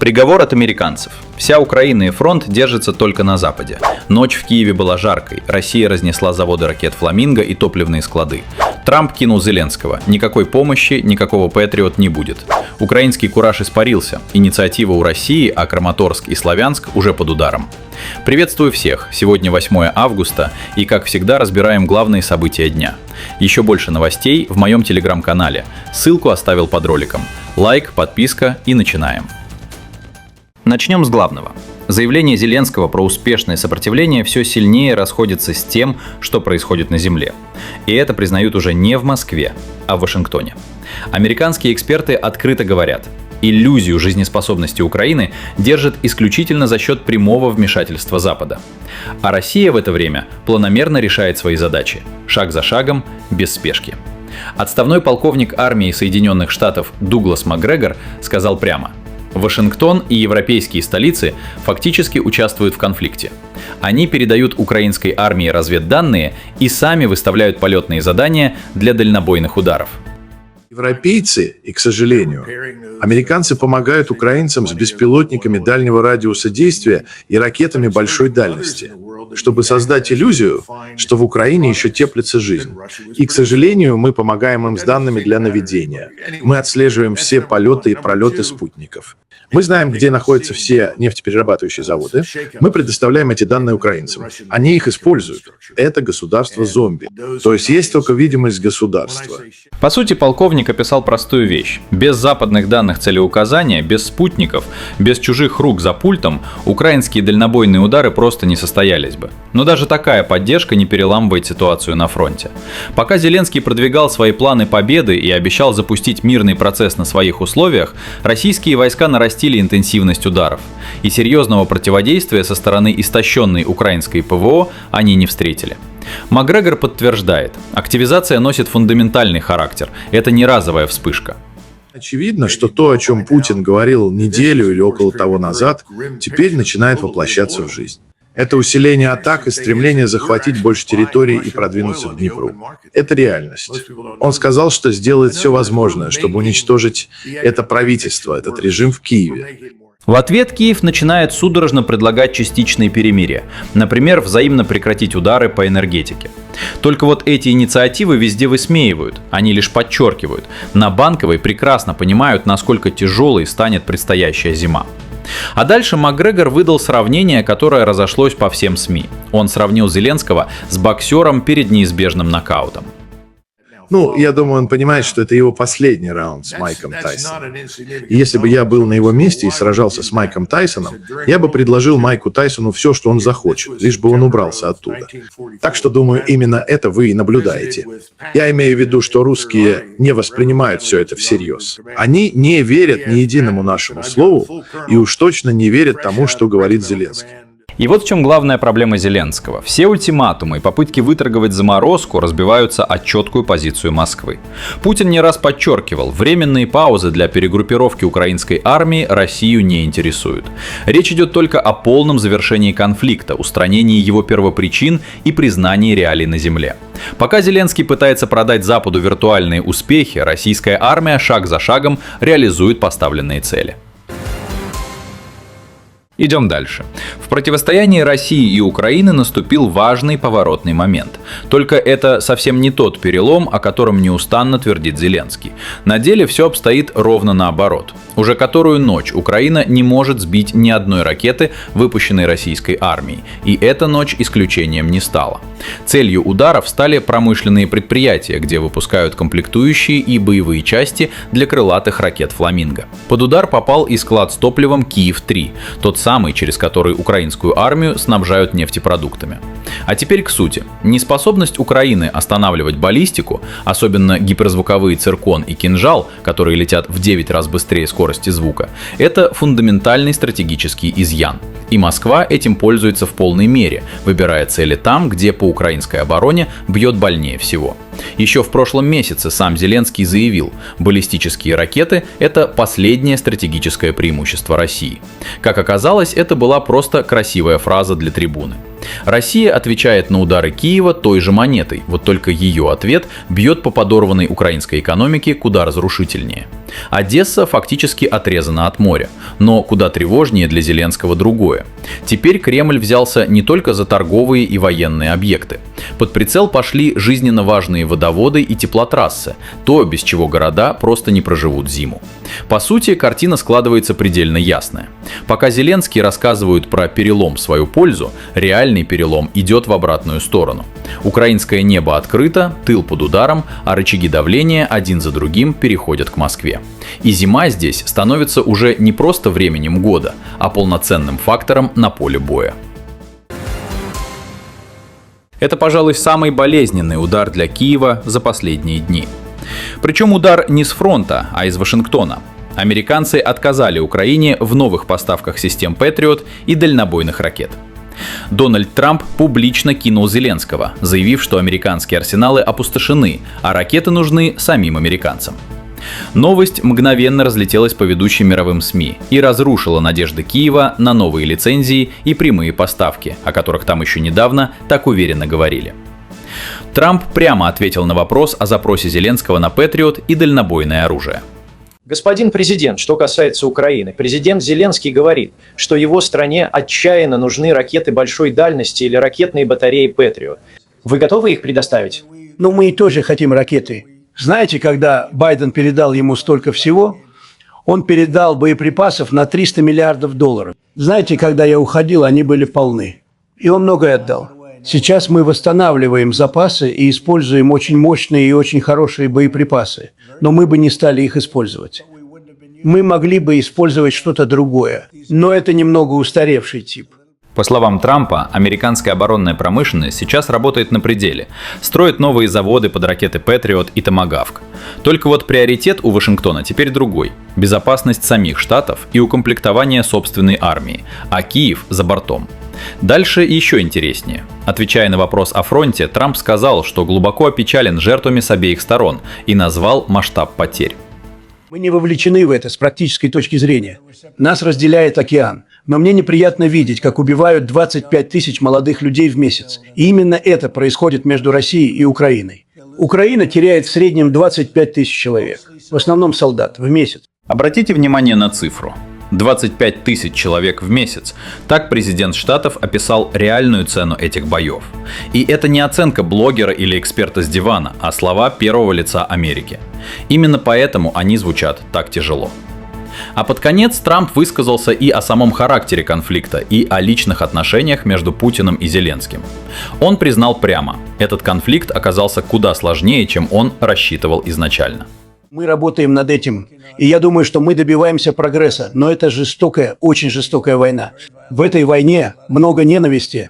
Приговор от американцев. Вся Украина и фронт держатся только на Западе. Ночь в Киеве была жаркой. Россия разнесла заводы ракет «Фламинго» и топливные склады. Трамп кинул Зеленского. Никакой помощи, никакого Патриот не будет. Украинский кураж испарился. Инициатива у России, а Краматорск и Славянск уже под ударом. Приветствую всех. Сегодня 8 августа, и, как всегда, разбираем главные события дня. Еще больше новостей в моем телеграм-канале. Ссылку оставил под роликом. Лайк, подписка и начинаем. Начнем с главного. Заявление Зеленского про успешное сопротивление все сильнее расходится с тем, что происходит на земле. И это признают уже не в Москве, а в Вашингтоне. Американские эксперты открыто говорят, иллюзию жизнеспособности Украины держит исключительно за счет прямого вмешательства Запада. А Россия в это время планомерно решает свои задачи, шаг за шагом, без спешки. Отставной полковник армии Соединенных Штатов Дуглас Макгрегор сказал прямо: Вашингтон и европейские столицы фактически участвуют в конфликте. Они передают украинской армии разведданные и сами выставляют полетные задания для дальнобойных ударов. Европейцы, и, к сожалению, американцы помогают украинцам с беспилотниками дальнего радиуса действия и ракетами большой дальности, чтобы создать иллюзию, что в Украине еще теплится жизнь. И, к сожалению, мы помогаем им с данными для наведения. Мы отслеживаем все полеты и пролеты спутников. Мы знаем, где находятся все нефтеперерабатывающие заводы. Мы предоставляем эти данные украинцам. Они их используют. Это государство-зомби. То есть есть только видимость государства. По сути, полковник описал простую вещь. Без западных данных целеуказания, без спутников, без чужих рук за пультом украинские дальнобойные удары просто не состоялись бы. Но даже такая поддержка не переламывает ситуацию на фронте. Пока Зеленский продвигал свои планы победы и обещал запустить мирный процесс на своих условиях, российские войска нарастили интенсивность ударов. И серьезного противодействия со стороны истощенной украинской ПВО они не встретили. Макгрегор подтверждает, активизация носит фундаментальный характер, это не разовая вспышка. Очевидно, что то, о чем Путин говорил неделю или около того назад, теперь начинает воплощаться в жизнь. Это усиление атак и стремление захватить больше территорий и продвинуться к Днепру. Это реальность. Он сказал, что сделает все возможное, чтобы уничтожить это правительство, этот режим в Киеве. В ответ Киев начинает судорожно предлагать частичные перемирия, например, взаимно прекратить удары по энергетике. Только вот эти инициативы везде высмеивают, они лишь подчеркивают. На Банковой прекрасно понимают, насколько тяжелой станет предстоящая зима. А дальше Макгрегор выдал сравнение, которое разошлось по всем СМИ. Он сравнил Зеленского с боксером перед неизбежным нокаутом. Я думаю, он понимает, что это его последний раунд с Майком Тайсоном. И если бы я был на его месте и сражался с Майком Тайсоном, я бы предложил Майку Тайсону все, что он захочет, лишь бы он убрался оттуда. Так что, думаю, именно это вы и наблюдаете. Я имею в виду, что русские не воспринимают все это всерьез. Они не верят ни единому нашему слову и уж точно не верят тому, что говорит Зеленский. И вот в чем главная проблема Зеленского. Все ультиматумы и попытки выторговать заморозку разбиваются о четкую позицию Москвы. Путин не раз подчеркивал, временные паузы для перегруппировки украинской армии Россию не интересуют. Речь идет только о полном завершении конфликта, устранении его первопричин и признании реалий на земле. Пока Зеленский пытается продать Западу виртуальные успехи, российская армия шаг за шагом реализует поставленные цели. Идем дальше. В противостоянии России и Украины наступил важный поворотный момент. Только это совсем не тот перелом, о котором неустанно твердит Зеленский. На деле все обстоит ровно наоборот. Уже которую ночь Украина не может сбить ни одной ракеты, выпущенной российской армией. И эта ночь исключением не стала. Целью ударов стали промышленные предприятия, где выпускают комплектующие и боевые части для крылатых ракет «Фламинго». Под удар попал и склад с топливом Киев-3, тот самый, через который украинскую армию снабжают нефтепродуктами. А теперь к сути. Неспособность Украины останавливать баллистику, особенно гиперзвуковые «Циркон» и «Кинжал», которые летят в 9 раз быстрее скорости звука, это фундаментальный стратегический изъян. И Москва этим пользуется в полной мере, выбирая цели там, где по украинской обороне бьет больнее всего. Еще в прошлом месяце сам Зеленский заявил, баллистические ракеты – это последнее стратегическое преимущество России. Как оказалось, это была просто красивая фраза для трибуны. Россия отвечает на удары Киева той же монетой, вот только ее ответ бьет по подорванной украинской экономике куда разрушительнее. Одесса фактически отрезана от моря, но куда тревожнее для Зеленского другое. Теперь Кремль взялся не только за торговые и военные объекты. Под прицел пошли жизненно важные водоводы и теплотрассы, то, без чего города просто не проживут зиму. По сути, картина складывается предельно ясная. Пока Зеленский рассказывает про перелом в свою пользу, реальный перелом идет в обратную сторону. Украинское небо открыто, тыл под ударом, а рычаги давления один за другим переходят к Москве. И зима здесь становится уже не просто временем года, а полноценным фактором на поле боя. Это, пожалуй, самый болезненный удар для Киева за последние дни. Причем удар не с фронта, а из Вашингтона. Американцы отказали Украине в новых поставках систем Patriot и дальнобойных ракет. Дональд Трамп публично кинул Зеленского, заявив, что американские арсеналы опустошены, а ракеты нужны самим американцам. Новость мгновенно разлетелась по ведущим мировым СМИ и разрушила надежды Киева на новые лицензии и прямые поставки, о которых там еще недавно так уверенно говорили. Трамп прямо ответил на вопрос о запросе Зеленского на Patriot и дальнобойное оружие. Господин президент, что касается Украины, президент Зеленский говорит, что его стране отчаянно нужны ракеты большой дальности или ракетные батареи Patriot. Вы готовы их предоставить? Ну, мы тоже хотим ракеты. Знаете, когда Байден передал ему столько всего, он передал боеприпасов на $300 миллиардов. Знаете, когда я уходил, они были полны. И он многое отдал. Сейчас мы восстанавливаем запасы и используем очень мощные и очень хорошие боеприпасы. Но мы бы не стали их использовать. Мы могли бы использовать что-то другое. Но это немного устаревший тип. По словам Трампа, американская оборонная промышленность сейчас работает на пределе, строит новые заводы под ракеты Patriot и Tomahawk. Только вот приоритет у Вашингтона теперь другой – безопасность самих штатов и укомплектование собственной армии, а Киев за бортом. Дальше еще интереснее. Отвечая на вопрос о фронте, Трамп сказал, что глубоко опечален жертвами с обеих сторон и назвал масштаб потерь. Мы не вовлечены в это с практической точки зрения. Нас разделяет океан. Но мне неприятно видеть, как убивают 25 тысяч молодых людей в месяц. И именно это происходит между Россией и Украиной. Украина теряет в среднем 25 тысяч человек, в основном солдат, в месяц. Обратите внимание на цифру. 25 тысяч человек в месяц. Так президент Штатов описал реальную цену этих боев. И это не оценка блогера или эксперта с дивана, а слова первого лица Америки. Именно поэтому они звучат так тяжело. А под конец Трамп высказался и о самом характере конфликта, и о личных отношениях между Путиным и Зеленским. Он признал прямо, этот конфликт оказался куда сложнее, чем он рассчитывал изначально. Мы работаем над этим, и я думаю, что мы добиваемся прогресса, но это жестокая, очень жестокая война. В этой войне много ненависти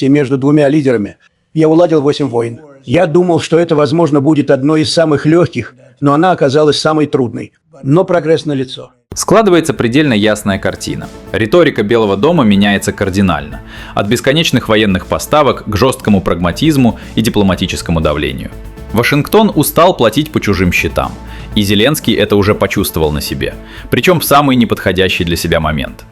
между двумя лидерами. Я уладил 8 войн. Я думал, что это, возможно, будет одной из самых легких, но она оказалась самой трудной. Но прогресс налицо. Складывается предельно ясная картина. Риторика Белого дома меняется кардинально. От бесконечных военных поставок к жесткому прагматизму и дипломатическому давлению. Вашингтон устал платить по чужим счетам. И Зеленский это уже почувствовал на себе. Причем в самый неподходящий для себя момент.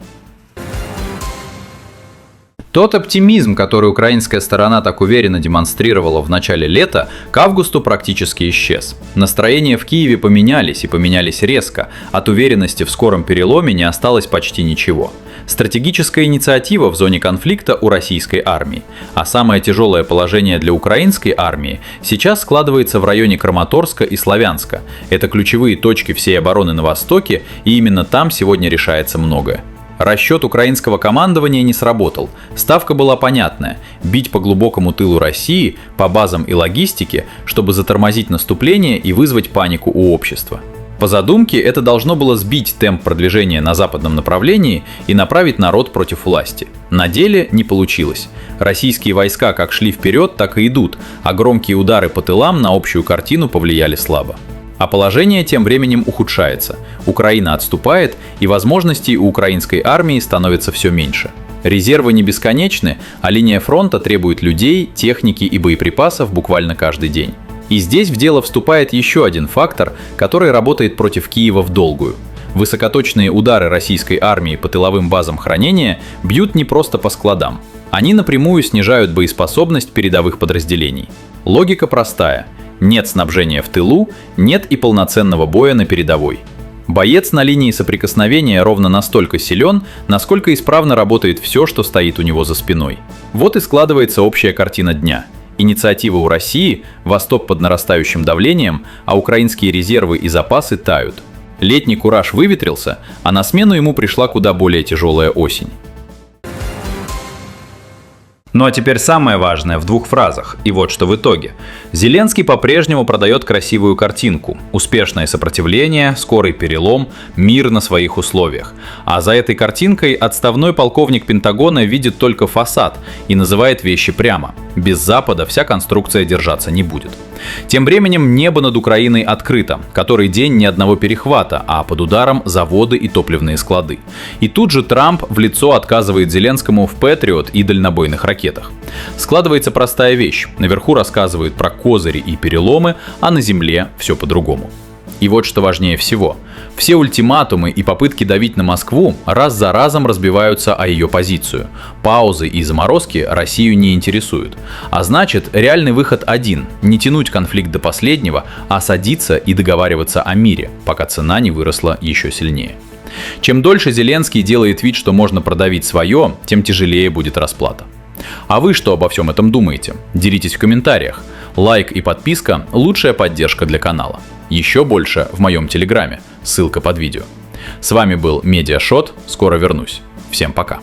Тот оптимизм, который украинская сторона так уверенно демонстрировала в начале лета, к августу практически исчез. Настроения в Киеве поменялись, и поменялись резко. От уверенности в скором переломе не осталось почти ничего. Стратегическая инициатива в зоне конфликта у российской армии. А самое тяжелое положение для украинской армии сейчас складывается в районе Краматорска и Славянска. Это ключевые точки всей обороны на Востоке, и именно там сегодня решается многое. Расчет украинского командования не сработал. Ставка была понятная – бить по глубокому тылу России, по базам и логистике, чтобы затормозить наступление и вызвать панику у общества. По задумке, это должно было сбить темп продвижения на западном направлении и направить народ против власти. На деле не получилось. Российские войска как шли вперед, так и идут, а громкие удары по тылам на общую картину повлияли слабо. А положение тем временем ухудшается. Украина отступает, и возможностей у украинской армии становится все меньше. Резервы не бесконечны, а линия фронта требует людей, техники и боеприпасов буквально каждый день. И здесь в дело вступает еще один фактор, который работает против Киева в долгую. Высокоточные удары российской армии по тыловым базам хранения бьют не просто по складам. Они напрямую снижают боеспособность передовых подразделений. Логика простая. Нет снабжения в тылу, нет и полноценного боя на передовой. Боец на линии соприкосновения ровно настолько силен, насколько исправно работает все, что стоит у него за спиной. Вот и складывается общая картина дня. Инициатива у России, Восток под нарастающим давлением, а украинские резервы и запасы тают. Летний кураж выветрился, а на смену ему пришла куда более тяжелая осень. Ну а теперь самое важное в двух фразах, и вот что в итоге. Зеленский по-прежнему продает красивую картинку. Успешное сопротивление, скорый перелом, мир на своих условиях. А за этой картинкой отставной полковник Пентагона видит только фасад и называет вещи прямо. Без Запада вся конструкция держаться не будет. Тем временем небо над Украиной открыто, который день ни одного перехвата, а под ударом заводы и топливные склады. И тут же Трамп в лицо отказывает Зеленскому в Патриот и дальнобойных ракетах. Складывается простая вещь. Наверху рассказывают про козыри и переломы, а на земле все по-другому. И вот что важнее всего. Все ультиматумы и попытки давить на Москву раз за разом разбиваются о ее позицию. Паузы и заморозки Россию не интересуют. А значит, реальный выход один – не тянуть конфликт до последнего, а садиться и договариваться о мире, пока цена не выросла еще сильнее. Чем дольше Зеленский делает вид, что можно продавить свое, тем тяжелее будет расплата. А вы что обо всем этом думаете? Делитесь в комментариях. Лайк и подписка – лучшая поддержка для канала. Еще больше в моем телеграме, ссылка под видео. С вами был Медиашот, скоро вернусь. Всем пока.